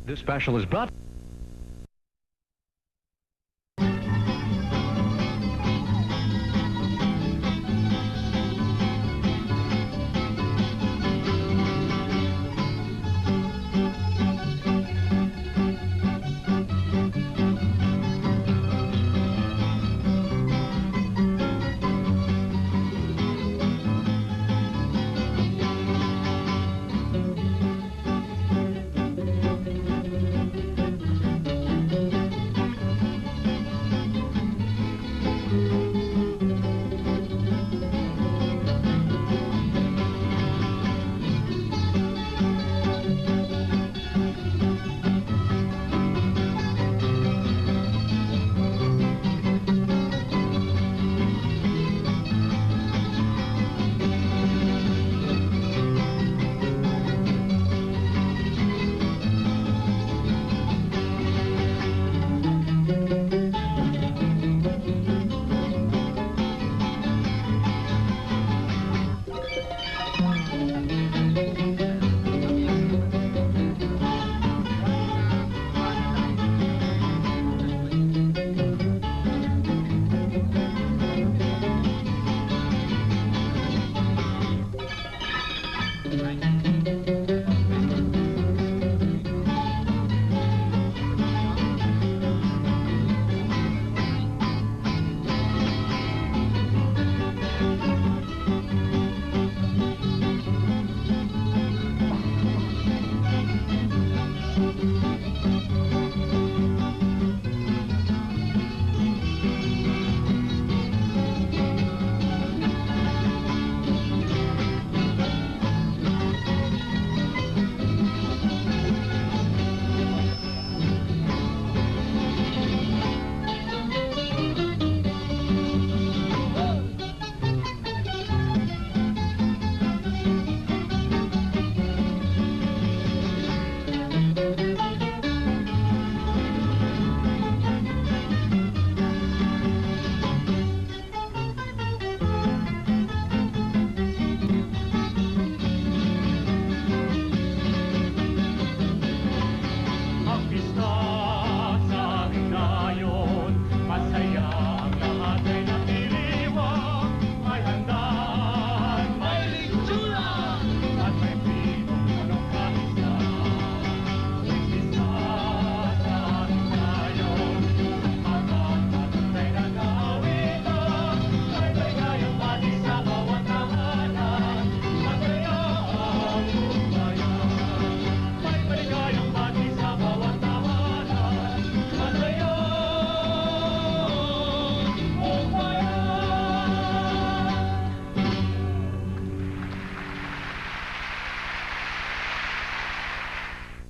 This special is brought.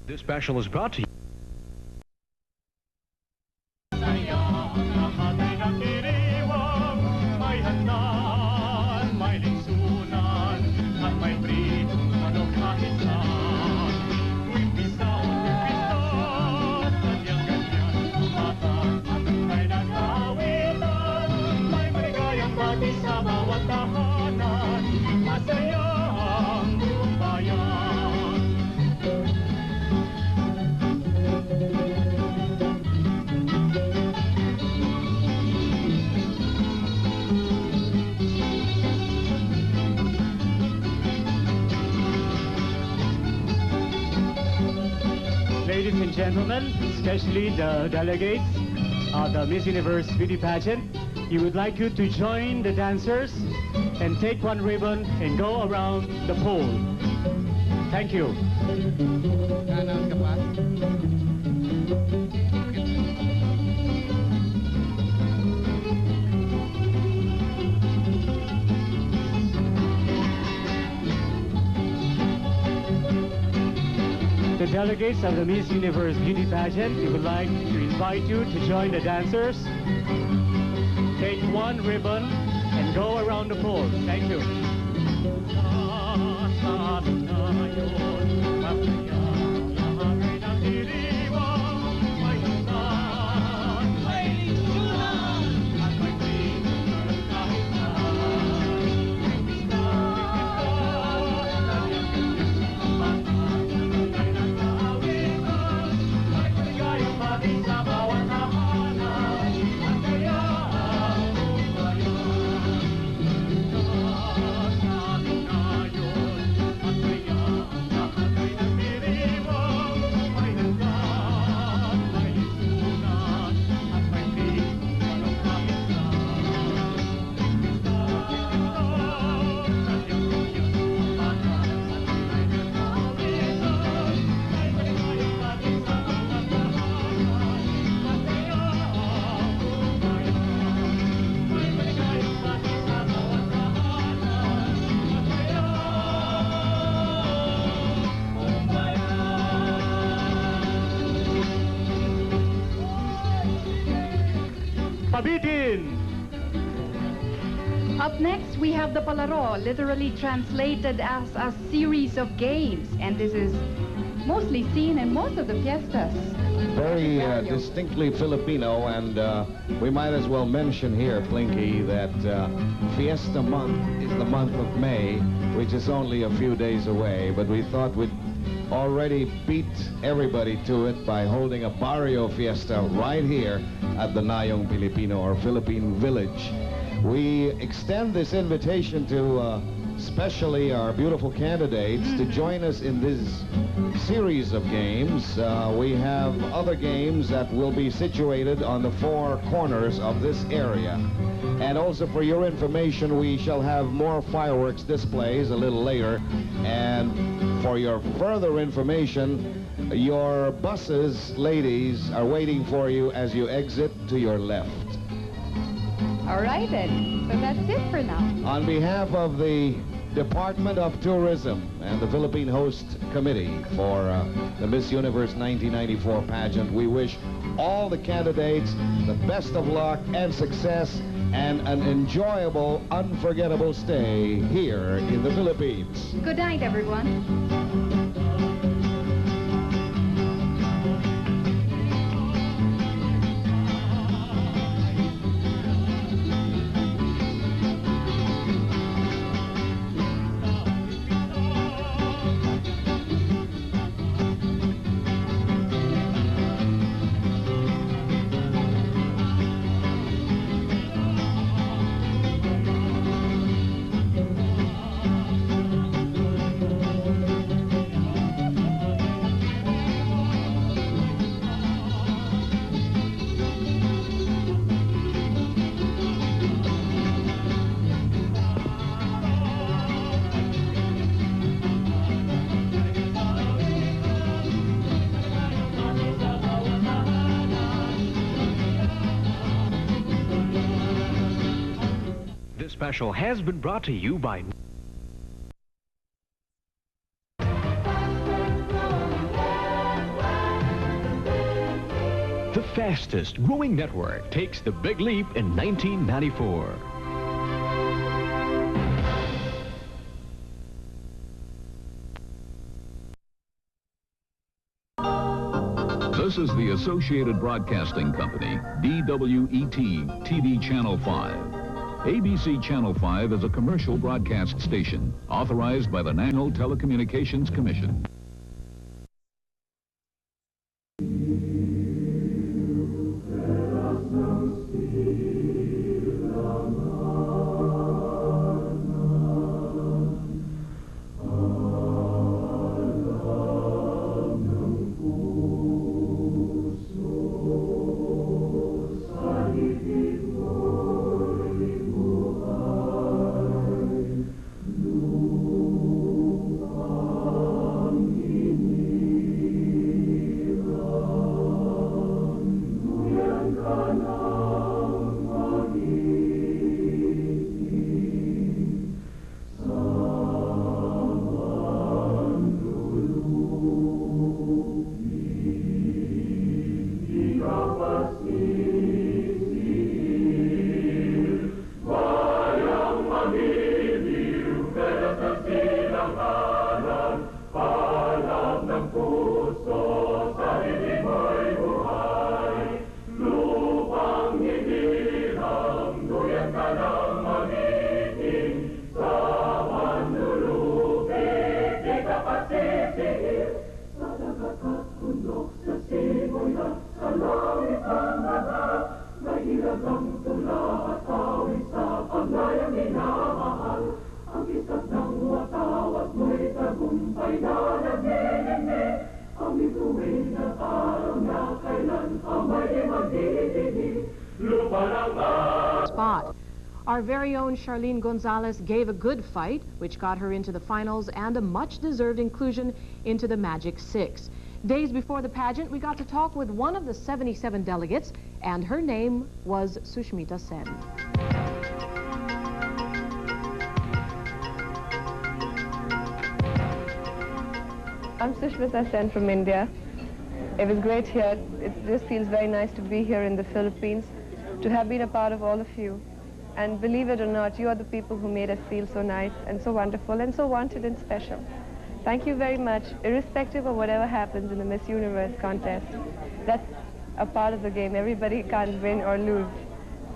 This special is brought to you. Ladies and gentlemen, especially the delegates of the Miss Universe Beauty Pageant, we would like you to join the dancers and take one ribbon and go around the pole. Thank you. The delegates of the Miss Universe Beauty Pageant, we would like to invite you to join the dancers. Take one ribbon and go around the pole. Thank you. Bitin. Up next, we have the palaro, literally translated as a series of games. And this is mostly seen in most of the fiestas. Very distinctly Filipino, and we might as well mention here, Plinky, that Fiesta month is the month of May, which is only a few days away, but we thought we'd already beat everybody to it by holding a barrio fiesta right here at the Nayong Filipino, or Philippine Village. We extend this invitation to especially our beautiful candidates to join us in this series of games. We have other games that will be situated on the four corners of this area. And also for your information, we shall have more fireworks displays a little later. And for your further information, your buses, ladies, are waiting for you as you exit to your left. All right, then. So that's it for now. On behalf of the Department of Tourism and the Philippine Host Committee for the Miss Universe 1994 pageant, we wish all the candidates the best of luck and success and an enjoyable, unforgettable stay here in the Philippines. Good night, everyone. This special has been brought to you by the fastest growing network takes the big leap in 1994. This is the Associated Broadcasting Company, DWET, TV Channel 5. ABC Channel 5 is a commercial broadcast station authorized by the National Telecommunications Commission. Spot. Our very own Charlene Gonzalez gave a good fight, which got her into the finals and a much-deserved inclusion into the Magic Six. Days before the pageant, we got to talk with one of the 77 delegates, and her name was Sushmita Sen. I'm Sushmita Sen from India. It was great here. It just feels very nice to be here in the Philippines, to have been a part of all of you. And believe it or not, you are the people who made us feel so nice and so wonderful and so wanted and special. Thank you very much, irrespective of whatever happens in the Miss Universe contest. That's a part of the game. Everybody can't win or lose.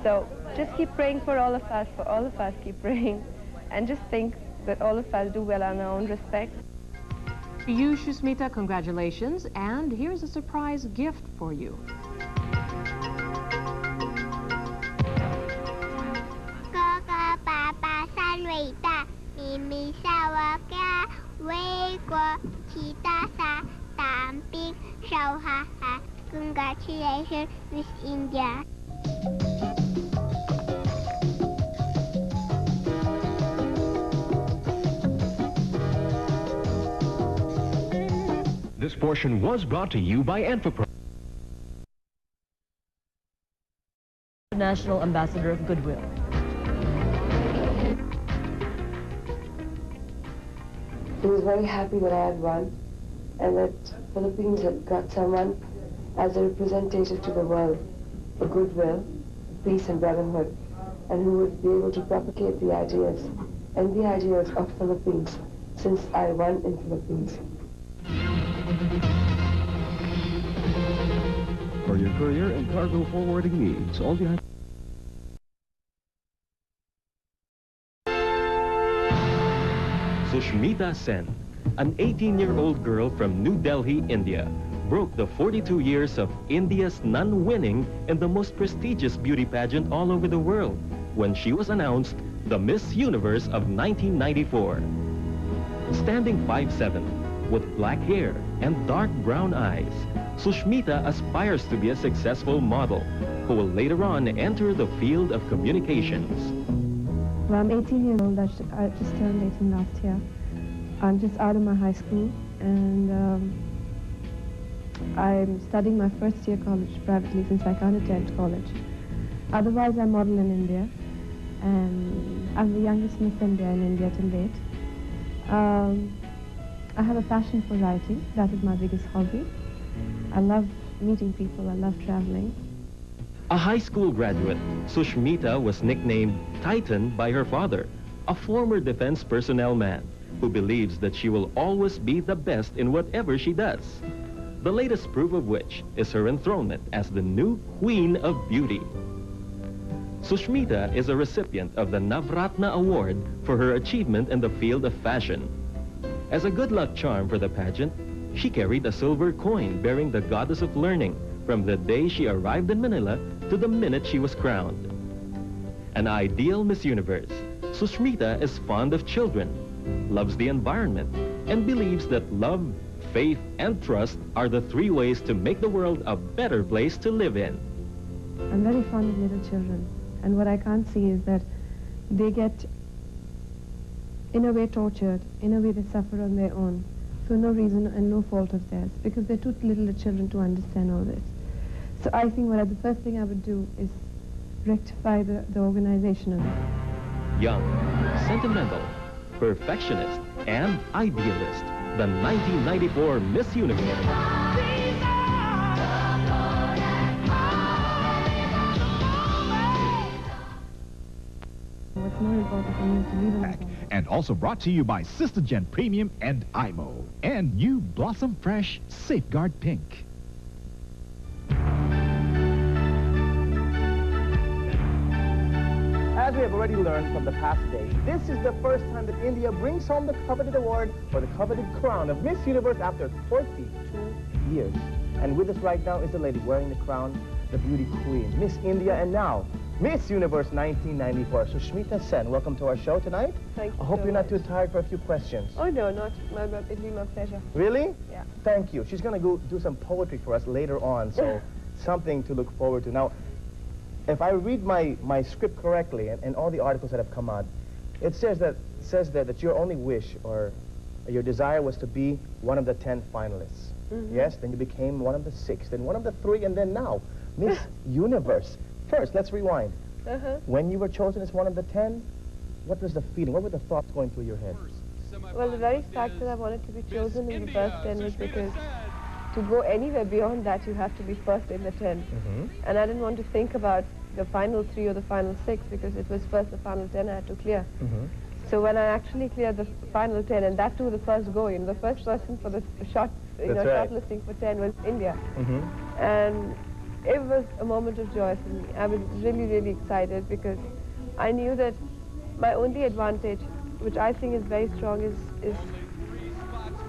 So just keep praying for all of us keep praying. And just think that all of us do well on our own respect. To you, Susmita, congratulations. And here's a surprise gift for you. Congratulations, Miss India. This portion was brought to you by Enterprise. National Ambassador of Goodwill. He was very happy that I had won and that Philippines had got someone as a representative to the world for goodwill, peace and brotherhood, and who would be able to propagate the ideas and the ideas of Philippines since I won in Philippines. For your courier and cargo forwarding needs, all you have... Sushmita Sen, an 18-year-old girl from New Delhi, India, broke the 42 years of India's non-winning in the most prestigious beauty pageant all over the world when she was announced the Miss Universe of 1994. Standing 5'7", with black hair and dark brown eyes, Sushmita aspires to be a successful model who will later on enter the field of communications. Well, I'm 18 years old. I just turned 18 last year. I'm just out of my high school, and I'm studying my first year college privately since I can't attend college. Otherwise, I model in India, and I'm the youngest Miss India in India till date. I have a passion for writing. That is my biggest hobby. I love meeting people. I love traveling. A high school graduate, Sushmita was nicknamed Titan by her father, a former defense personnel man who believes that she will always be the best in whatever she does. The latest proof of which is her enthronement as the new Queen of Beauty. Sushmita is a recipient of the Navratna Award for her achievement in the field of fashion. As a good luck charm for the pageant, she carried a silver coin bearing the goddess of learning from the day she arrived in Manila to the minute she was crowned. An ideal Miss Universe, Sushmita is fond of children, loves the environment, and believes that love, faith, and trust are the three ways to make the world a better place to live in. I'm very fond of little children, and what I can't see is that they get, in a way, tortured, in a way they suffer on their own, for no reason and no fault of theirs, because they're too little children to understand all this. So I think the first thing I would do is rectify the organization of it. Young, sentimental, perfectionist, and idealist, the 1994 Miss Universe. What's more important for me is to leave an example. And also brought to you by Sistagen Premium and IMO. And new Blossom Fresh Safeguard Pink. As we have already learned from the past day, this is the first time that India brings home the coveted award or the coveted crown of Miss Universe after 42 years. And with us right now is the lady wearing the crown, the beauty queen, Miss India, and now Miss Universe 1994, Sushmita Sen. Welcome to our show tonight. Thank you. I hope you're not too tired for a few questions. Oh, no, not. It'll be my pleasure. Really? Yeah. Thank you. She's going to go do some poetry for us later on, so something to look forward to. Now, if I read my script correctly and all the articles that have come out, it says that your only wish or your desire was to be one of the 10 finalists. Mm-hmm. Yes? Then you became one of the 6, then one of the 3, and then now, Miss Universe. First, let's rewind. When you were chosen as one of the 10, what was the feeling? What were the thoughts going through your head? Well, the very fact that I wanted to be chosen in the first 10 was because to go anywhere beyond that, you have to be first in the 10. Mm-hmm. And I didn't want to think about the final 3 or the final 6, because it was first the final 10 I had to clear. Mm-hmm. So when I actually cleared the final 10, and that too the first go, the first person for the shortlisting for 10 was India. Mm-hmm. And it was a moment of joy for me. I was really, really excited because I knew that my only advantage, which I think is very strong, is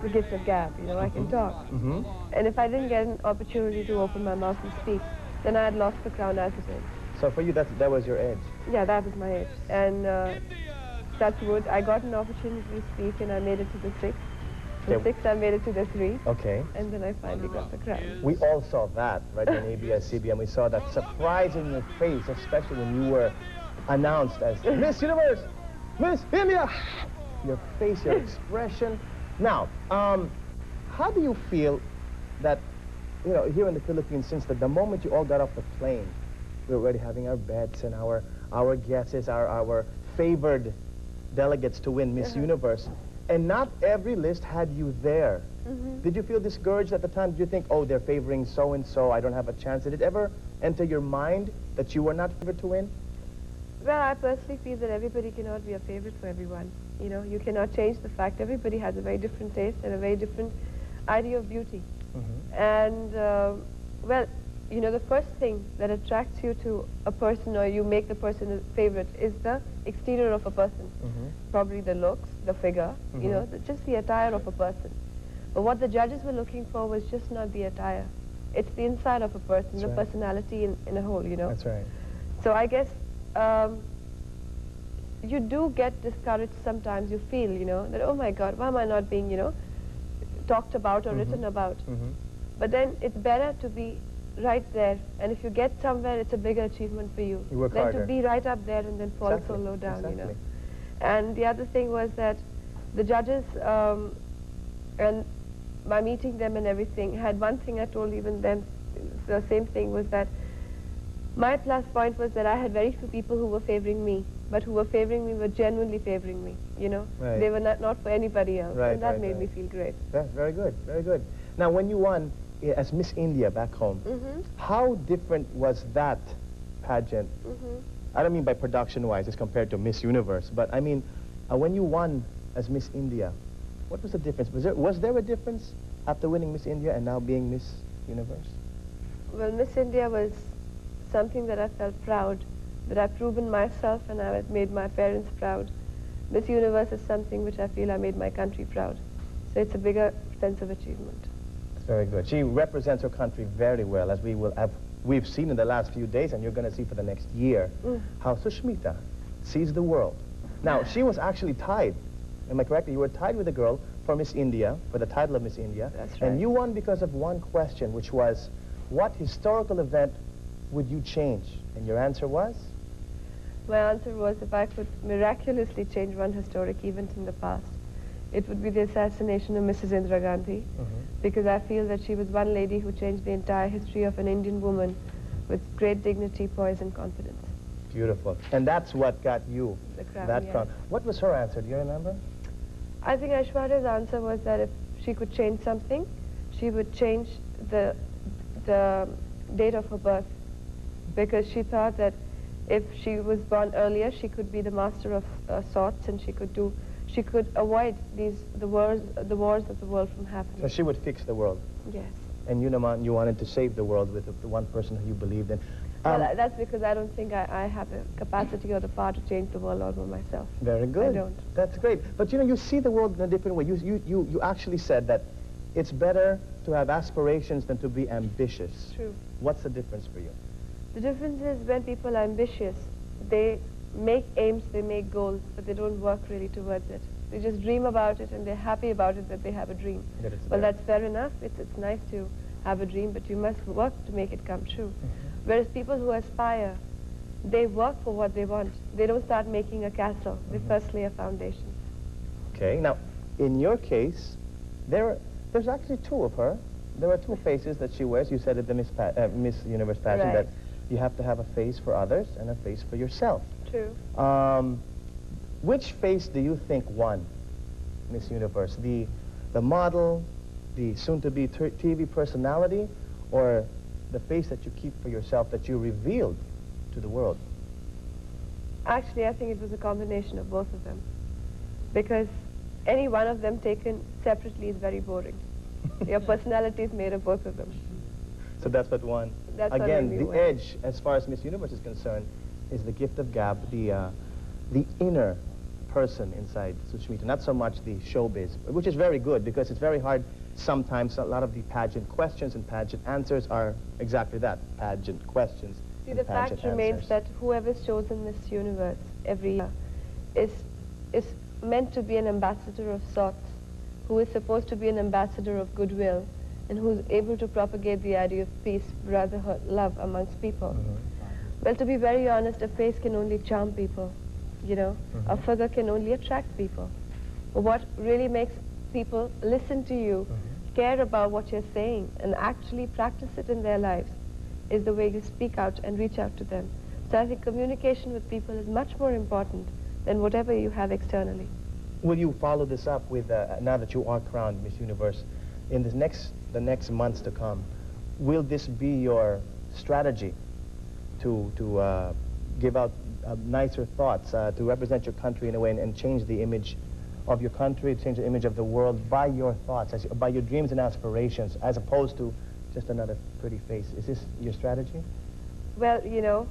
the gift of gab. I can talk. Mm-hmm. And if I didn't get an opportunity to open my mouth and speak, then I had lost the crown as it is. So for you, that was your edge. Yeah, that was my edge. And touch wood, I got an opportunity to speak, and I made it to the 6. From 6, I made it to the 3. Okay. And then I finally got the crown. We all saw that, right, on ABS-CBN. We saw that surprise in your face, especially when you were announced as Miss Universe, Miss India. Your face, your expression. Now, how do you feel that, here in the Philippines, since the moment you all got off the plane, we were already having our bets and our guesses, our favored delegates to win Miss Universe, and not every list had you there. Mm-hmm. Did you feel discouraged at the time? Did you think, oh, they're favoring so-and-so, I don't have a chance? Did it ever enter your mind that you were not favored to win? Well, I personally feel that everybody cannot be a favorite for everyone. You cannot change the fact everybody has a very different taste and a very different idea of beauty. Mm-hmm. And, well, the first thing that attracts you to a person, or you make the person a favorite, is the exterior of a person. Mm-hmm. Probably the looks, the figure, Mm-hmm. just the attire of a person. But what the judges were looking for was just not the attire. It's the inside of a person, That's the right. personality in a whole, That's right. So I guess you do get discouraged sometimes. You feel, that, oh my God, why am I not being, talked about or written about? Mm-hmm. But then it's better to be right there. And if you get somewhere, it's a bigger achievement for you. You work than harder. to be right up there and then fall Exactly. so low down, Exactly. And the other thing was that the judges, and by meeting them and everything, had one thing I told even them, the same thing, was that my plus point was that I had very few people who were favoring me, but who were favoring me were genuinely favoring me, Right. They were not for anybody else, Right, and that right, made right. me feel great. That's very good, very good. Now, when you won as Miss India back home, Mm-hmm. how different was that pageant? Mm-hmm. I don't mean by production-wise as compared to Miss Universe, but I mean, when you won as Miss India, what was the difference? Was there a difference after winning Miss India and now being Miss Universe? Well, Miss India was something that I felt proud, that I've proven myself and I have made my parents proud. Miss Universe is something which I feel I made my country proud. So it's a bigger sense of achievement. That's very good. She represents her country very well, as we've seen in the last few days, and you're going to see for the next year, how Sushmita sees the world. Now, she was actually tied. Am I correct? You were tied with a girl for Miss India, for the title of Miss India. That's right. And you won because of one question, which was, what historical event would you change? And your answer was? My answer was, if I could miraculously change one historic event in the past, it would be the assassination of Mrs. Indira Gandhi, because I feel that she was one lady who changed the entire history of an Indian woman with great dignity, poise, and confidence. Beautiful. And that's what got you The crown, that yes. crown. What was her answer? Do you remember? I think Aishwarya's answer was that if she could change something, she would change the date of her birth, because she thought that if she was born earlier, she could be the master of sorts, and she could avoid the wars of the world from happening. So she would fix the world. Yes. And you wanted to save the world with the one person who you believed in. Well, that's because I don't think I have the capacity or the power to change the world all by myself. Very good. I don't. That's great. But you see the world in a different way. You actually said that it's better to have aspirations than to be ambitious. True. What's the difference for you? The difference is when people are ambitious, they make aims, they make goals, but they don't work really towards it. They just dream about it, and they're happy about it that they have a dream. That it's Well, there. that's fair enough. It's nice to have a dream, but you must work to make it come true. Whereas people who aspire, they work for what they want. They don't start making a castle. They first lay a foundation. Okay. Now, in your case, there's actually two of her. There are two faces that she wears. You said at the Miss Universe pageant Right. that you have to have a face for others and a face for yourself. True. Which face do you think won Miss Universe? The model, the soon-to-be TV personality, or the face that you keep for yourself that you revealed to the world? Actually, I think it was a combination of both of them. Because any one of them taken separately is very boring. Your personality is made of both of them. So that's what won. That's what Again, made me the win. edge, as far as Miss Universe is concerned, is the gift of gab, the inner person inside Sushmita, not so much the showbiz, which is very good because it's very hard sometimes. A lot of the pageant questions and pageant answers are exactly that, pageant questions. See, and the fact pageant remains answers. that whoever's chosen Miss Universe every year is meant to be an ambassador of sorts, who is supposed to be an ambassador of goodwill, and who's able to propagate the idea of peace, brotherhood, love amongst people. Well, to be very honest, a face can only charm people, you know. A figure can only attract people. But what really makes people listen to you, care about what you're saying, and actually practice it in their lives is the way you speak out and reach out to them. So I think communication with people is much more important than whatever you have externally. Will you follow this up with, now that you are crowned Miss Universe, in the next months to come, will this be your strategy to give out nicer thoughts, to represent your country in a way and change the image of your country, change the image of the world by your thoughts, by your dreams and aspirations, as opposed to just another pretty face? Is this your strategy? Well, you know,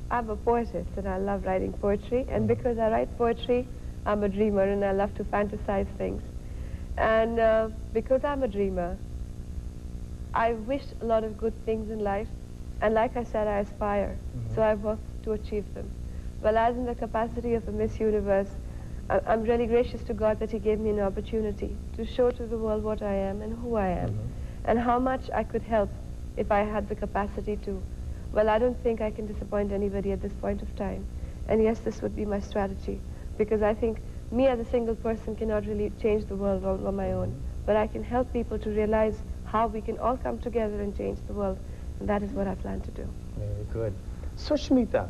I'm a poetess and I love writing poetry, and because I write poetry, I'm a dreamer and I love to fantasize things. And because I'm a dreamer, I wish a lot of good things in life, and like I said, I aspire, so I work to achieve them. Well, as in the capacity of a Miss Universe, I'm really gracious to God that He gave me an opportunity to show to the world what I am and who I am, and how much I could help if I had the capacity to. Well, I don't think I can disappoint anybody at this point of time. And yes, this would be my strategy, because I think me as a single person cannot really change the world all on my own, but I can help people to realize how we can all come together and change the world, and that is what I plan to do. Very good. Sushmita,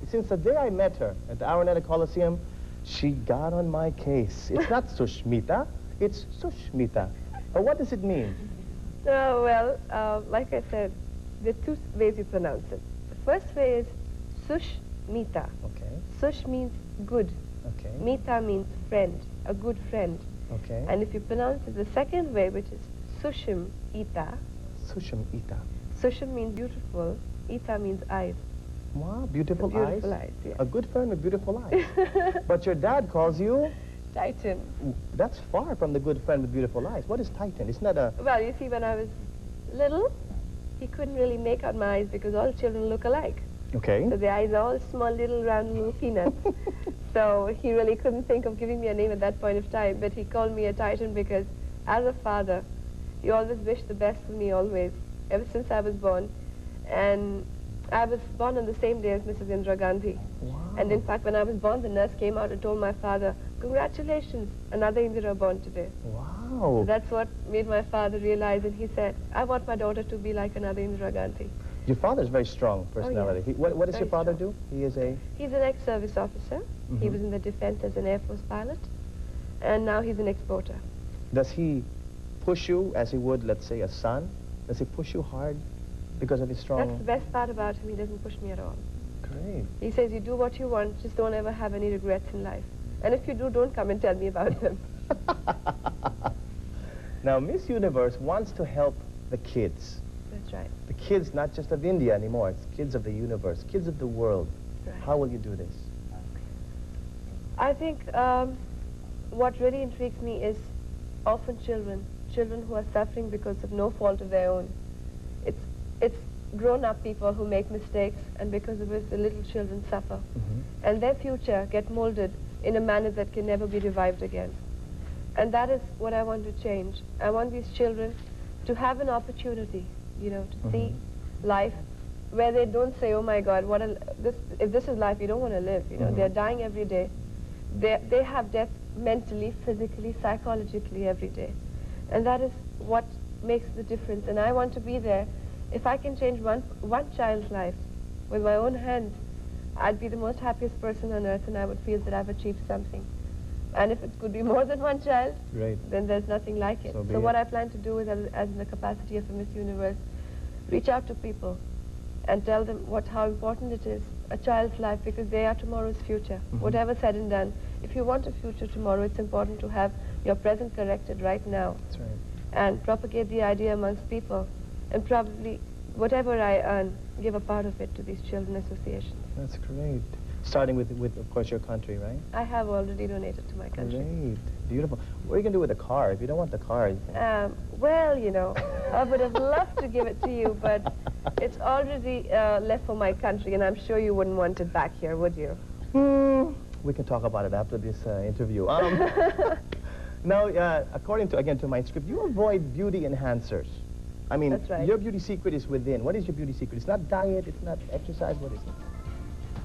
since the day I met her at the Araneta Coliseum, she got on my case. It's not Sushmita, it's Sushmita. But what does it mean? Well, like I said, there are two ways you pronounce it. The first way is Sushmita. Okay. Sush means good. Okay. Mita means friend, a good friend. Okay. And if you pronounce it the second way, which is Sushim Ita. Sushim Ita. Sushim means beautiful, Ita means eyes. Wow, beautiful eyes. Beautiful eyes, yes. A good friend with beautiful eyes. But your dad calls you? Titan. That's far from the good friend with beautiful eyes. What is Titan? It's not a... Well, you see, when I was little, he couldn't really make out my eyes because all children look alike. Okay. So the eyes are all small, little, round, little peanuts. So he really couldn't think of giving me a name at that point of time, but he called me a Titan because as a father, he always wished the best for me always, ever since I was born. And I was born on the same day as Mrs. Indira Gandhi. Wow. And in fact, when I was born, the nurse came out and told my father, "Congratulations, another Indira born today." Wow. So that's what made my father realize, and he said, "I want my daughter to be like another Indira Gandhi." Your father's very strong personality. yes. What does your Very father strong. do? He is a... He's an ex-service officer. He was in the defense as an Air Force pilot, and now he's an exporter. Does he push you as he would, let's say, a son? Does he push you hard because of his strong... That's the best part about him. He doesn't push me at all. Great. He says, "You do what you want, just don't ever have any regrets in life. And if you do, don't come and tell me about them." Now, Miss Universe wants to help the kids. That's right. The kids, not just of India anymore, it's kids of the universe, kids of the world. Right. How will you do this? I think what really intrigues me is orphan children who are suffering because of no fault of their own. It's grown-up people who make mistakes, and because of it, the little children suffer. And their future get molded in a manner that can never be revived again. And that is what I want to change. I want these children to have an opportunity, you know, to see life where they don't say, "Oh my God, if this is life, you don't want to live." You know, they're dying every day. They have death mentally, physically, psychologically every day. And that is what makes the difference. And I want to be there. If I can change one child's life with my own hands, I'd be the most happiest person on earth, and I would feel that I've achieved something. And if it could be more than one child, then there's nothing like it. So what I plan to do is, as in the capacity of a Miss Universe, reach out to people and tell them how important it is, a child's life, because they are tomorrow's future. Whatever said and done, if you want a future tomorrow, it's important to have your present corrected right now. That's right. And propagate the idea amongst people, and probably whatever I earn, give a part of it to these children associations. That's great. Starting with of course, your country, right? I have already donated to my country. Great. Beautiful. What are you going to do with the car? If you don't want the car, you can... Well, you know, I would have loved to give it to you, but it's already left for my country, and I'm sure you wouldn't want it back here, would you? We can talk about it after this interview. Now, according to, again, to my script, you avoid beauty enhancers. I mean, that's right. Your beauty secret is within. What is your beauty secret? It's not diet, it's not exercise, what is it?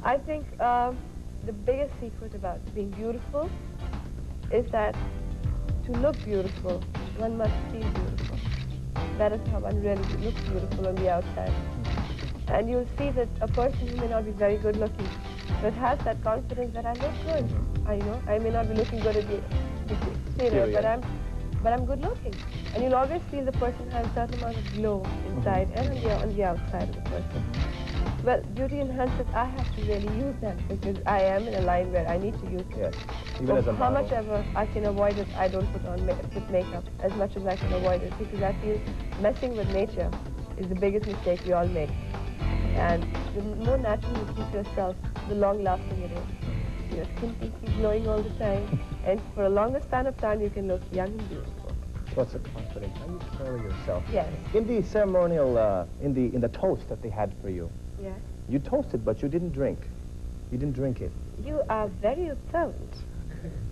I think the biggest secret about being beautiful is that to look beautiful, one must feel beautiful. That is how one really looks beautiful on the outside. And you'll see that a person who may not be very good looking, but has that confidence that I look good. I may not be looking good at the exterior, but I'm good looking. And you'll always feel the person has a certain amount of glow inside and on the outside of the person. Well, beauty enhancers, I have to really use them because I am in a line where I need to use them. Yes, even as a model. How much ever I can avoid it, I don't put on makeup as much as I can avoid it, because I feel messing with nature is the biggest mistake we all make. And the more natural you keep yourself, the long-lasting it is. Your skin can keep glowing all the time, and for a longer span of time, you can look young and beautiful. What's the confidence? How you carry yourself? Yes. In the ceremonial, in the toast that they had for you, yes, you toasted, but you didn't drink. You didn't drink it. You are very observant.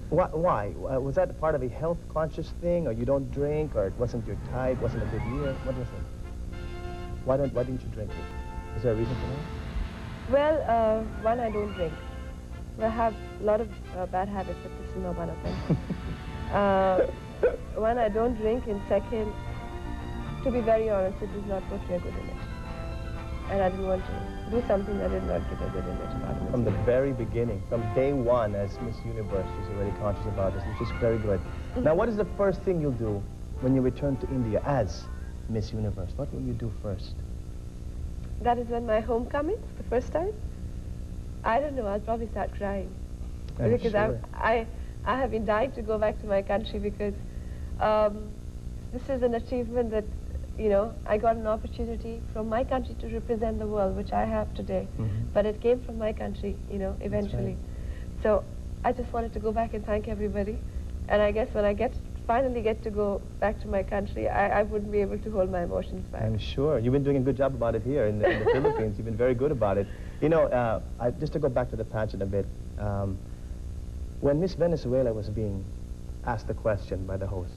Why? Was that part of a health-conscious thing, or you don't drink, or it wasn't your type, wasn't a good year? What was it? Why didn't you drink it? Is there a reason for that? Well, one, I don't drink. I have a lot of bad habits, but this is not one of them. One, I don't drink, and second, to be very honest, it does not portray a good image. And I didn't want to do something that did not give a good image. From the very beginning, from day one as Miss Universe, she's already conscious about this, which is very good. Now, what is the first thing you'll do when you return to India as Miss Universe? What will you do first? That is when my homecoming, the first time. I don't know, I'll probably start crying. Because sure. I have been dying to go back to my country, because this is an achievement that, you know, I got an opportunity from my country to represent the world, which I have today. But it came from my country, you know, eventually. Right. So I just wanted to go back and thank everybody. And I guess when I finally get to go back to my country, I wouldn't be able to hold my emotions back. I'm sure. You've been doing a good job about it here in the Philippines. You've been very good about it. You know, just to go back to the pageant a bit, when Miss Venezuela was being asked the question by the host,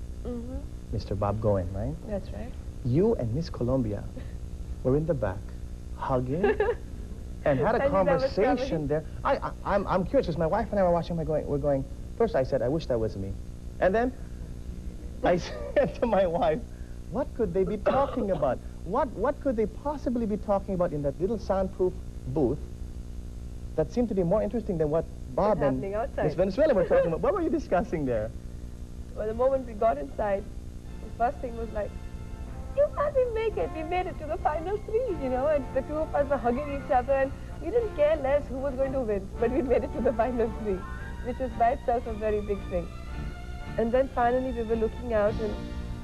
Mr. Bob Goen, right? That's right. You and Miss Colombia were in the back, hugging, and had a conversation there. I'm curious, because my wife and I were watching, we're going, first I said, I wish that was me. And then I said to my wife, what could they be talking about? What could they possibly be talking about in that little soundproof booth that seemed to be more interesting than what Bob and Miss Venezuela were talking about? What were you discussing there? Well, the moment we got inside, the first thing was like, you guys didn't make it. We made it to the final three, you know, and the two of us were hugging each other, and we didn't care less who was going to win, but we made it to the final three, which is by itself a very big thing. And then finally we were looking out, and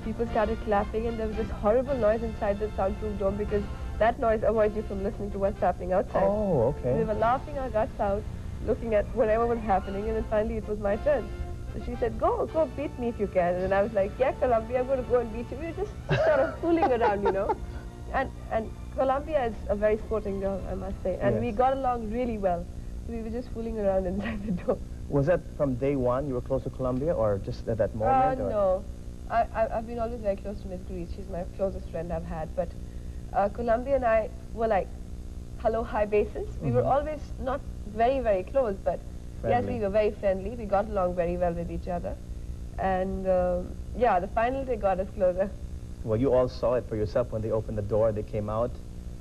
people started clapping, and there was this horrible noise inside the soundproof dome, because that noise avoids you from listening to what's happening outside. Oh, okay. We were laughing our guts out, looking at whatever was happening, and then finally it was my turn. So she said, go beat me if you can. And I was like, yeah, Colombia, I'm going to go and beat you. We were just sort of fooling around, you know. And Colombia is a very sporting girl, I must say. And we got along really well. So we were just fooling around inside the dome. Was that from day one you were close to Colombia, or just at that moment? No. I've been always very close to Miss Greece. She's my closest friend I've had. But Colombia and I were like hello-hi basis. We were always not very, very close, but yes, we were very friendly. We got along very well with each other. And yeah, the final day got us closer. Well, you all saw it for yourself when they opened the door, they came out.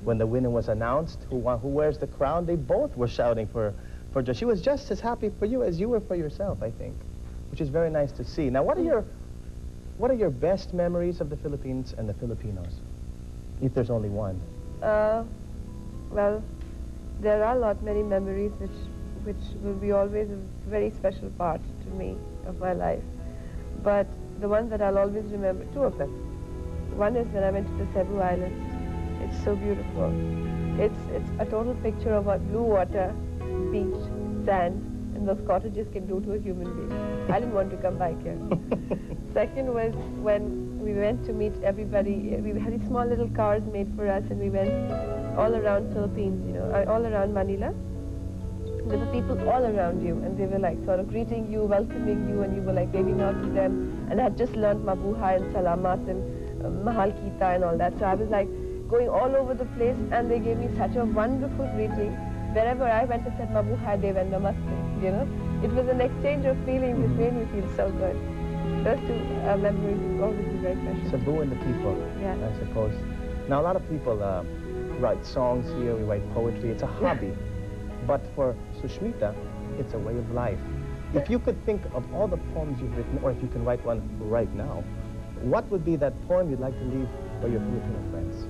When the winner was announced, who wears the crown, they both were shouting for joy. She was just as happy for you as you were for yourself, I think, which is very nice to see. Now, what are your best memories of the Philippines and the Filipinos, if there's only one? Well, there are many memories which will be always a very special part to me of my life. But the one that I'll always remember, two of them. One is when I went to the Cebu Islands. It's so beautiful. It's a total picture of what blue water, beach, sand, and those cottages can do to a human being. I didn't want to come back here. Second was when we went to meet everybody. We had these small little cars made for us, and we went all around Philippines, you know, all around Manila. There were people all around you, and they were like sort of greeting you, welcoming you, and you were like waving out to them. And I had just learned Mabuhay and Salamat and Mahal Kita and all that. So I was like going all over the place, and they gave me such a wonderful greeting. Wherever I went, I said Mabuhay Dev and Namaste, you know. It was an exchange of feelings which made me feel so good. Those two memories will always be very special. Cebu and the people, yeah. I suppose. Now, a lot of people write songs here, we write poetry. It's a hobby. But for Sushmita, it's a way of life. If you could think of all the poems you've written, or if you can write one right now, what would be that poem you'd like to leave for your Filipino friends?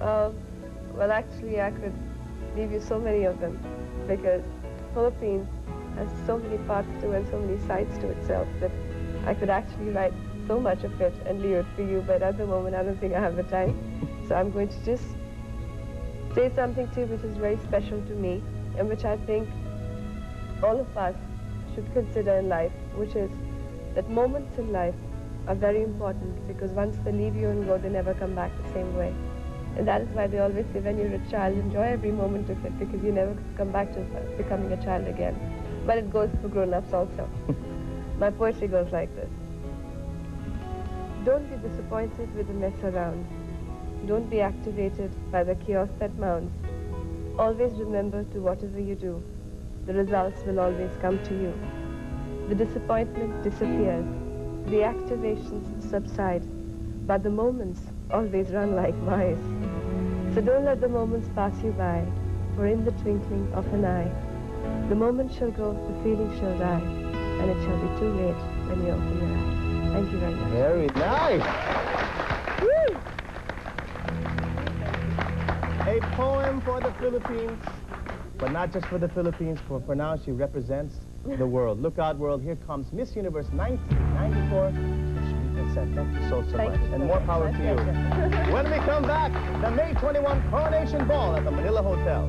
Well, actually, I could leave you so many of them, because Philippines has so many parts to it and so many sides to itself that I could actually write so much of it and leave it for you, but at the moment I don't think I have the time. So I'm going to just say something to you which is very special to me and which I think all of us should consider in life, which is that moments in life are very important, because once they leave you and go, they never come back the same way. And that is why they always say when you're a child, enjoy every moment of it, because you never come back to becoming a child again. But it goes for grown-ups also. My poetry goes like this. Don't be disappointed with the mess around. Don't be activated by the chaos that mounts. Always remember to whatever you do, the results will always come to you. The disappointment disappears. The activations subside. But the moments always run like mice. So don't let the moments pass you by, for in the twinkling of an eye, the moment shall go, the feeling shall die, and it shall be too late when you open your eyes. Thank you very much. Very nice. Woo! A poem for the Philippines, but not just for the Philippines, for now she represents the world. Look out, world, here comes Miss Universe 1994. Thank you so much. And more power to you. When we come back, the May 21 Coronation Ball at the Manila Hotel.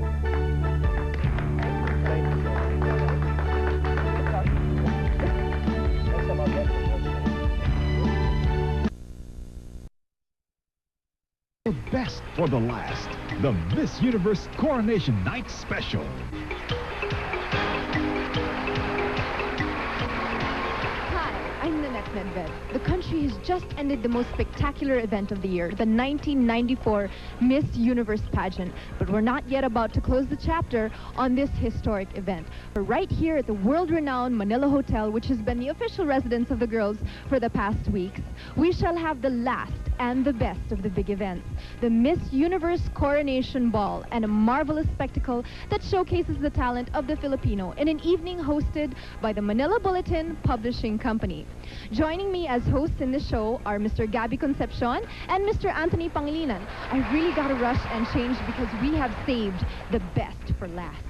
The best for the last. The Miss Universe Coronation Night Special. The country has just ended the most spectacular event of the year, the 1994 Miss Universe pageant. But we're not yet about to close the chapter on this historic event. We're right here at the world-renowned Manila Hotel, which has been the official residence of the girls for the past weeks. We shall have the last and the best of the big events, the Miss Universe Coronation Ball, and a marvelous spectacle that showcases the talent of the Filipino in an evening hosted by the Manila Bulletin Publishing Company. Joining me as hosts in the show are Mr. Gabby Concepcion and Mr. Anthony Pangilinan. I really got to rush and change because we have saved the best for last.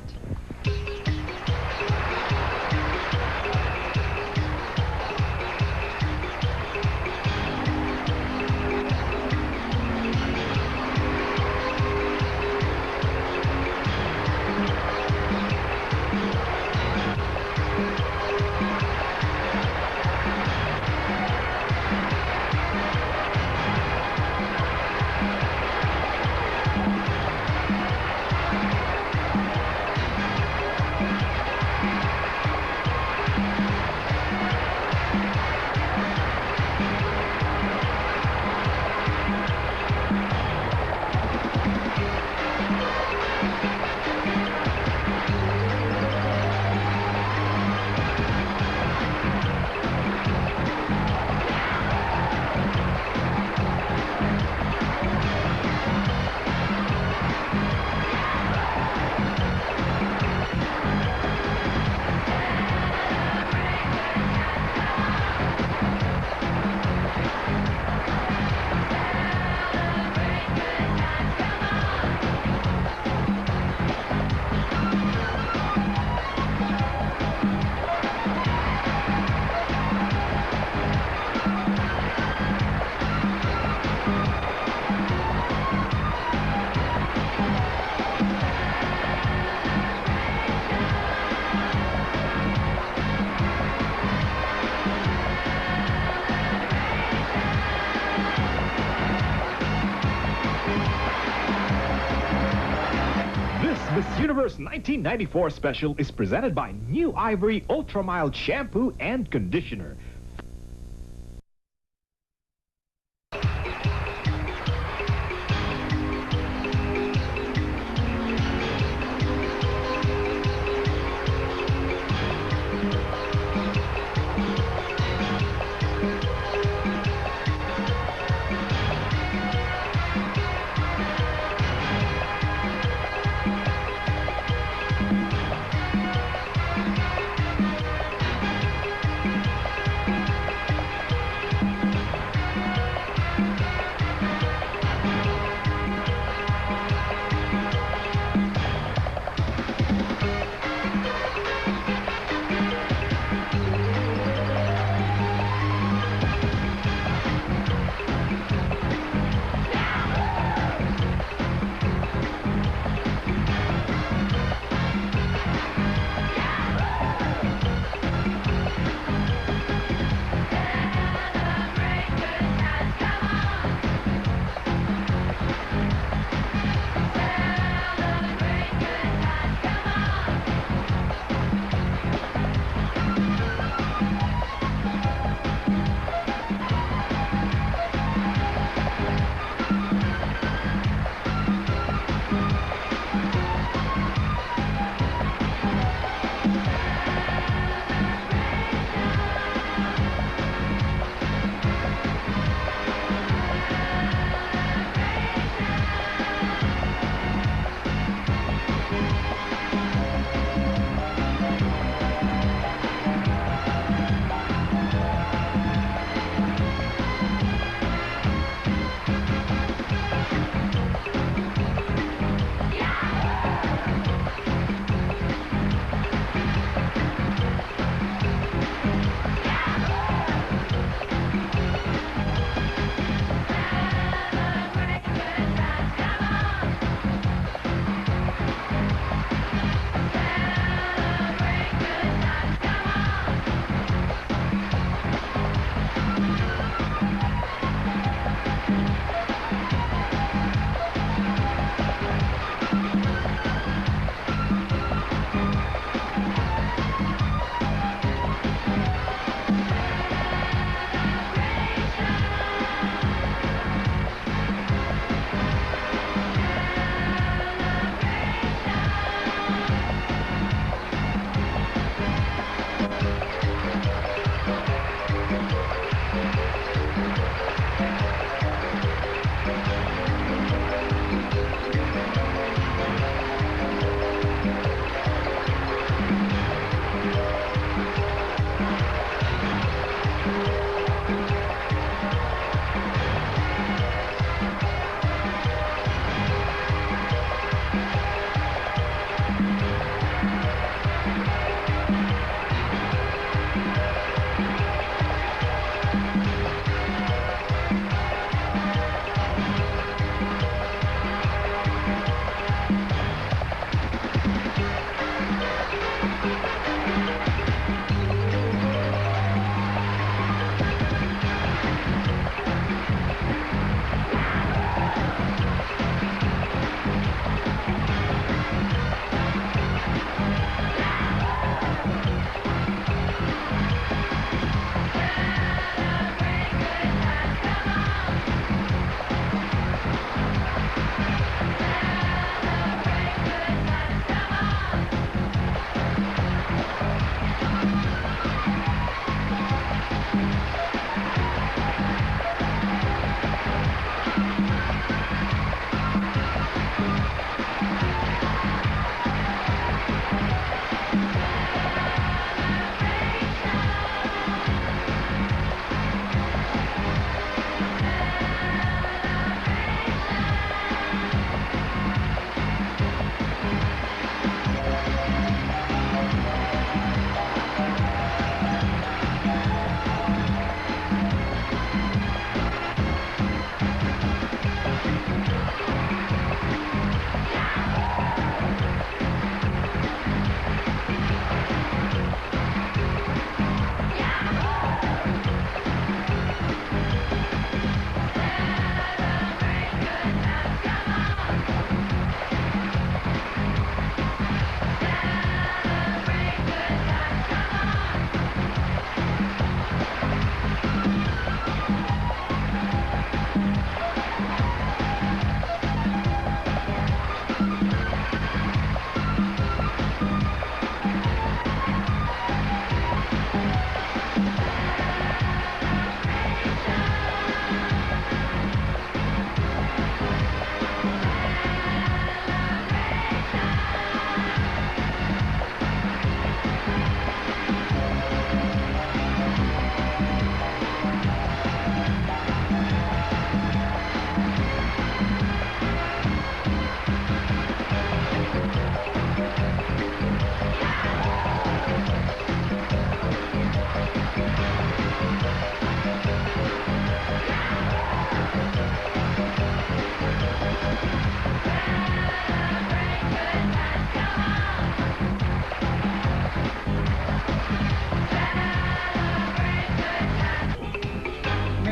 Universe 1994 special is presented by New Ivory Ultra Mild Shampoo and Conditioner.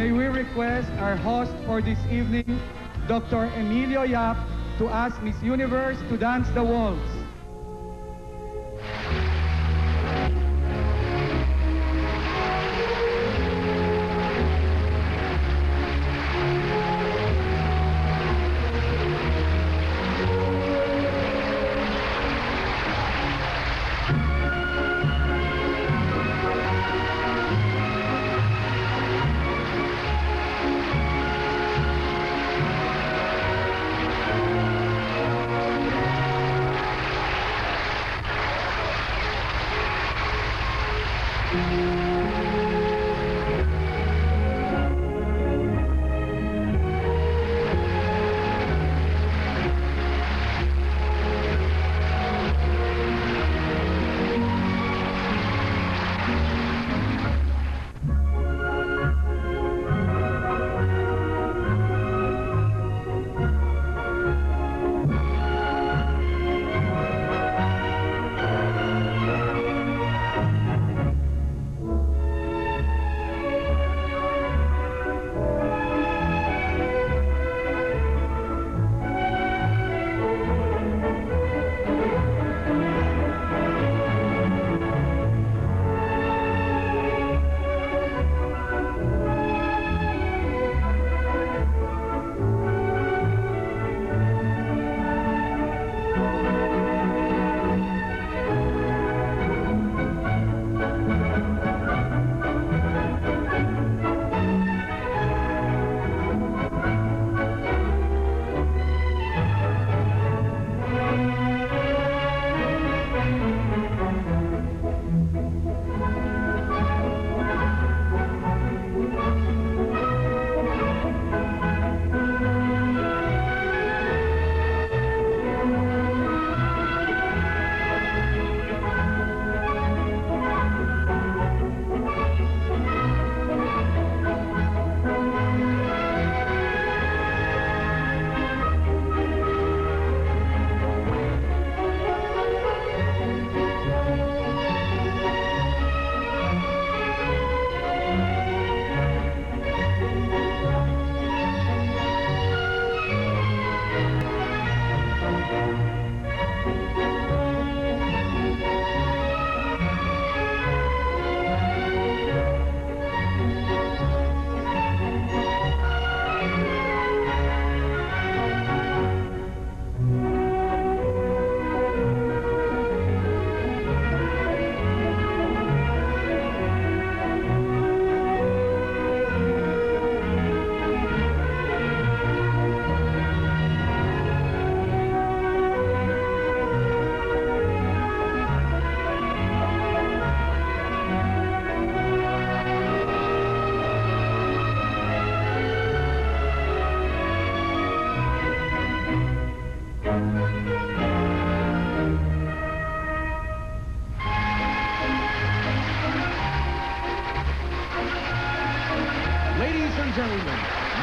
may we request our host for this evening, Dr. Emilio Yap, to ask Miss Universe to dance the waltz.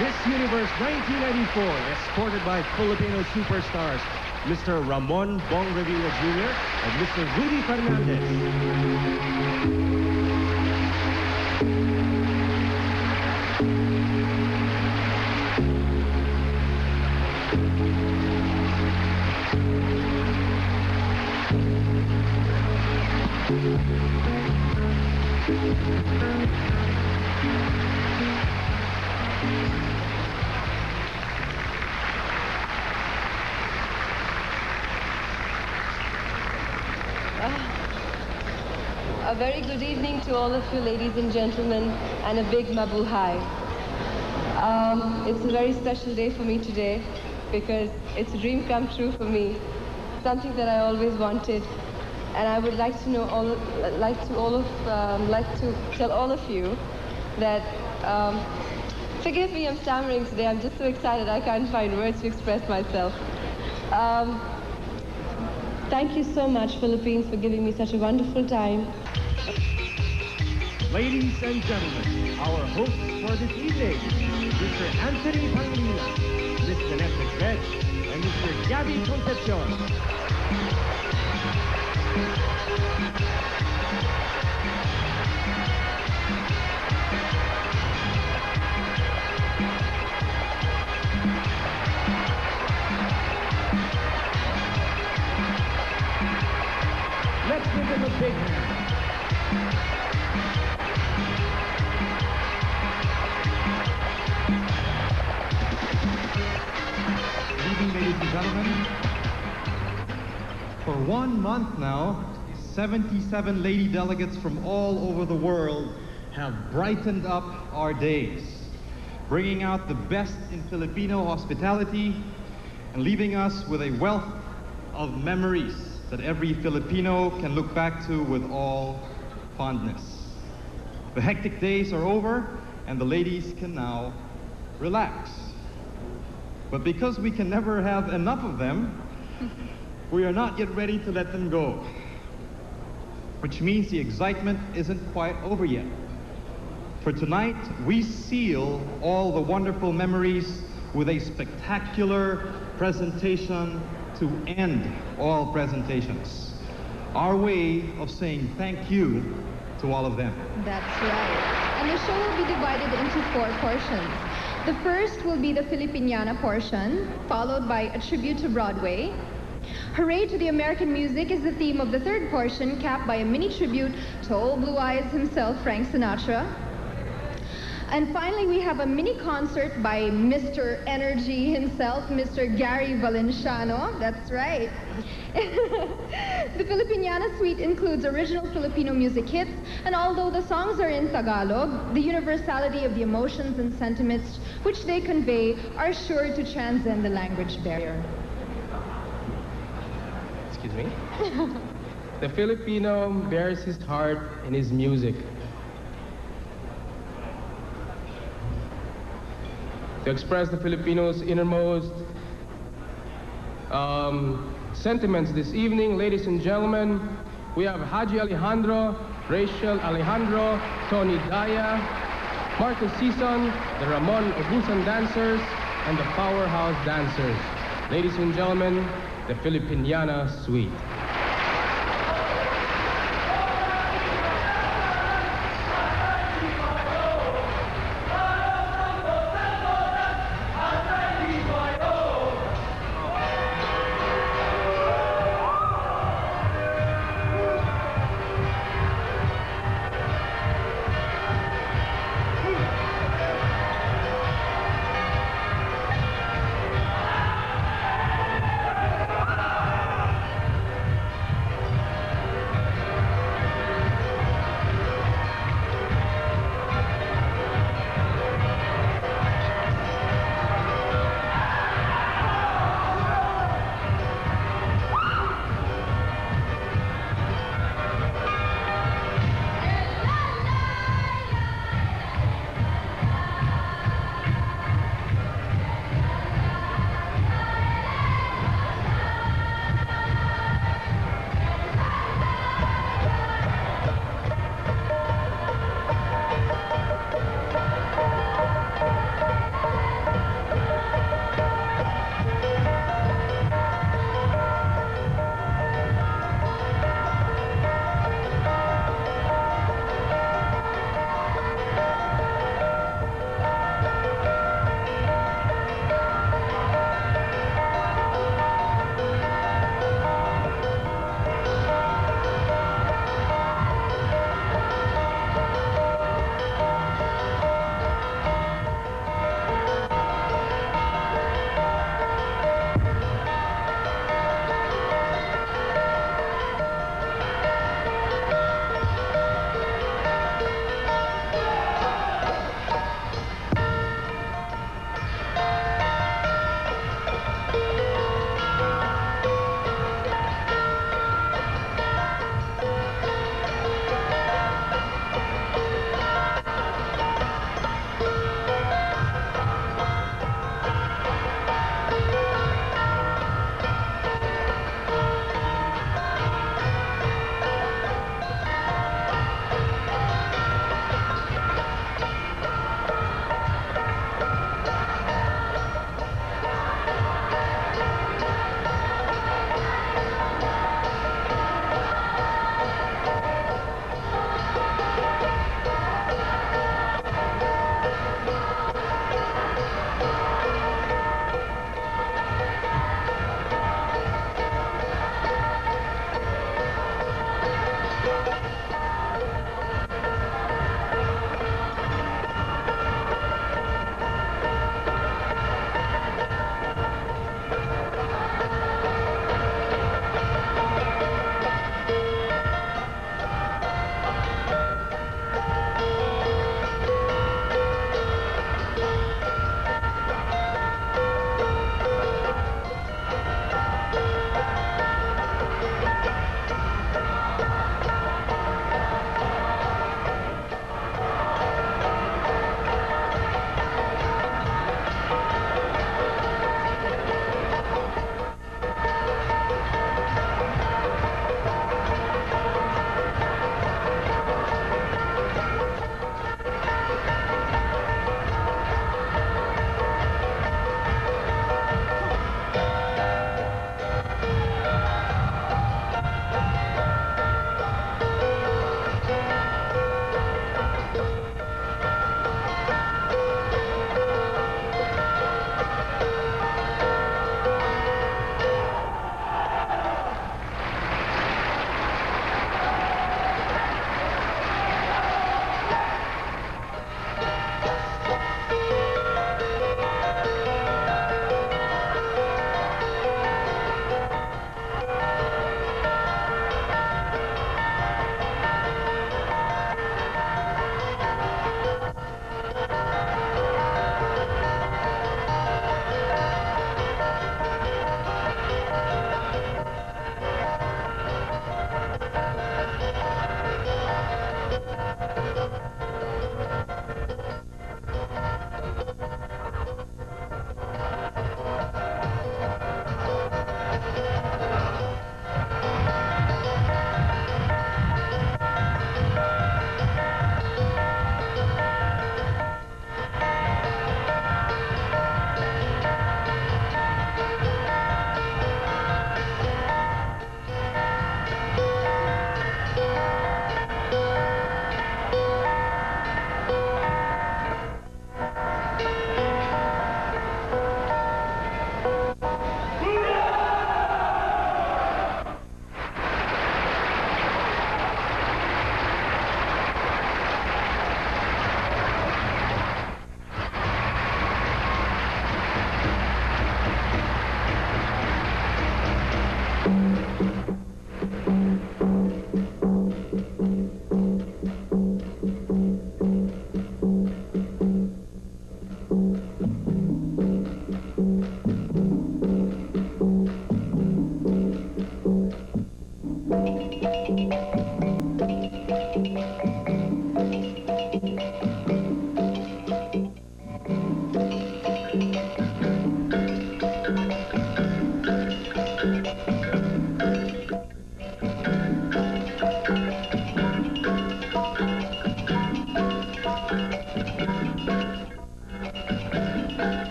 Miss Universe 1994, escorted by Filipino superstars, Mr. Ramon Bong Revilla Jr. and Mr. Rudy Fernandez. A very good evening to all of you, ladies and gentlemen, and a big mabuhay. It's a very special day for me today because it's a dream come true for me, something that I always wanted, and I would like to tell all of you that. Forgive me, I'm stammering today. I'm just so excited I can't find words to express myself. Thank you so much, Philippines, for giving me such a wonderful time. Ladies and gentlemen, our hosts for this evening, Mr. Anthony Pangilinan, Ms. Jeanette Macbeth, and Mr. Gabby Concepcion. For 1 month now, 77 lady delegates from all over the world have brightened up our days, bringing out the best in Filipino hospitality and leaving us with a wealth of memories that every Filipino can look back to with all fondness. The hectic days are over and the ladies can now relax. But because we can never have enough of them, we are not yet ready to let them go, which means the excitement isn't quite over yet. For tonight, we seal all the wonderful memories with a spectacular presentation to end all presentations. Our way of saying thank you to all of them. That's right. And the show will be divided into 4 portions. The first will be the Filipiniana portion, followed by a tribute to Broadway. Hooray to the American Music is the theme of the third portion, capped by a mini tribute to old Blue Eyes himself, Frank Sinatra. And finally, we have a mini concert by Mr. Energy himself, Mr. Gary Valenciano. That's right. The Filipiniana Suite includes original Filipino music hits, and although the songs are in Tagalog, the universality of the emotions and sentiments which they convey are sure to transcend the language barrier. Excuse me? The Filipino bears his heart in his music. To express the Filipinos' innermost sentiments this evening, ladies and gentlemen, we have Haji Alejandro, Rachel Alejandro, Tony Daya, Marcos Sison, the Ramon Obusan dancers, and the Powerhouse dancers. Ladies and gentlemen, the Filipiniana Suite.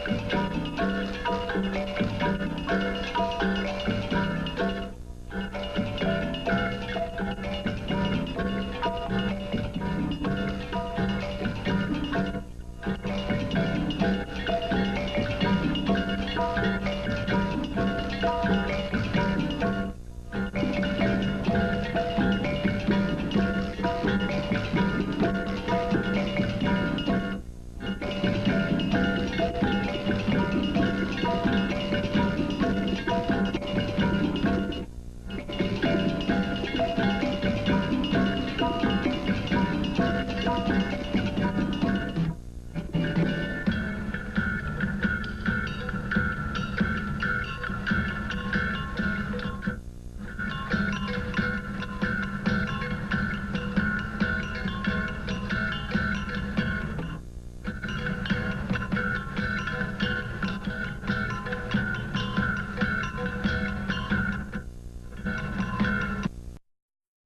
Pageant.